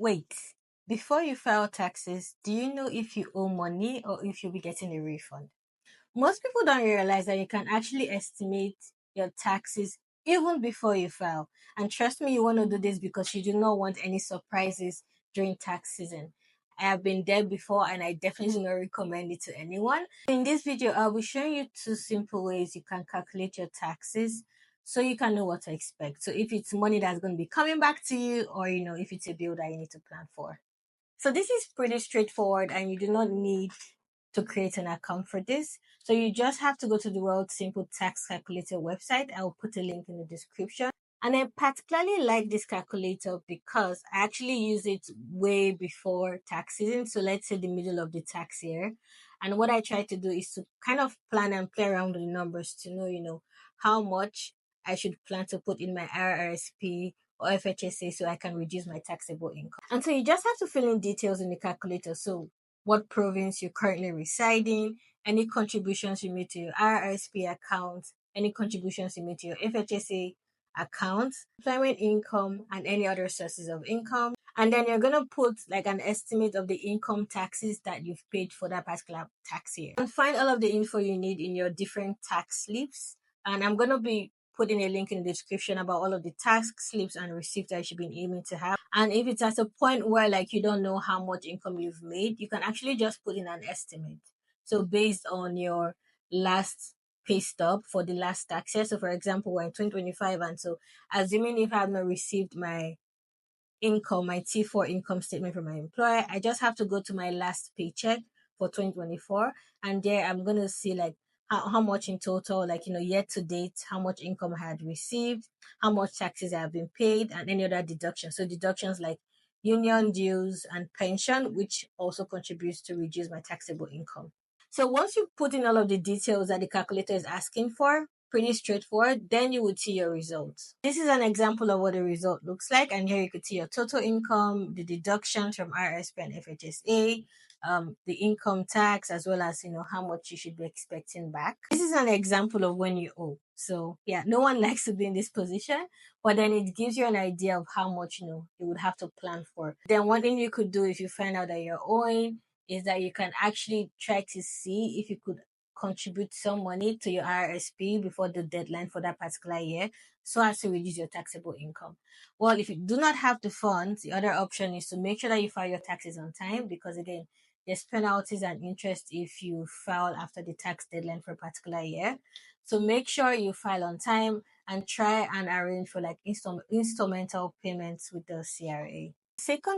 Wait, before you file taxes, do you know if you owe money or if you'll be getting a refund? Most people don't realize that you can actually estimate your taxes even before you file. And trust me, you want to do this because you do not want any surprises during tax season. I have been there before and I definitely do not recommend it to anyone. In this video, I'll be showing you two simple ways you can calculate your taxes so you can know what to expect. So if it's money that's going to be coming back to you or, if it's a bill that you need to plan for. So this is pretty straightforward and you do not need to create an account for this. So you just have to go to the World Simple Tax Calculator website. I'll put a link in the description. And I particularly like this calculator because I actually use it way before tax season. So let's say the middle of the tax year. And what I try to do is to kind of plan and play around with the numbers to know, how much I should plan to put in my RRSP or FHSA so I can reduce my taxable income. And so you just have to fill in details in the calculator. So what province you're currently residing, any contributions you made to your RRSP account, any contributions you made to your FHSA account, employment income, and any other sources of income. And then you're going to put like an estimate of the income taxes that you've paid for that particular tax year. And find all of the info you need in your different tax slips. And I'm going to be putting a link in the description about all of the tax slips and receipts that you should be aiming to have. And if it's at a point where like you don't know how much income you've made, you can actually just put in an estimate. So based on your last pay stub for the last tax year. So for example, we're in 2025 and so assuming if I have not received my income, my T4 income statement from my employer, I just have to go to my last paycheck for 2024 and there I'm going to see like how much in total, like, year to date, how much income I had received, how much taxes I have been paid, and any other deductions. So deductions like union dues and pension, which also contributes to reduce my taxable income. So once you put in all of the details that the calculator is asking for, pretty straightforward, then you would see your results. This is an example of what the result looks like. And here you could see your total income, the deductions from RSP and FHSA, the income tax, as well as, how much you should be expecting back. This is an example of when you owe. So yeah, no one likes to be in this position, but then it gives you an idea of how much, you would have to plan for. Then one thing you could do if you find out that you're owing is that you can actually try to see if you could contribute some money to your RSP before the deadline for that particular year so as to reduce your taxable income. Well, if you do not have the funds, the other option is to make sure that you file your taxes on time because again, there's penalties and interest if you file after the tax deadline for a particular year. So make sure you file on time and try and arrange for like instrumental payments with the CRA. Second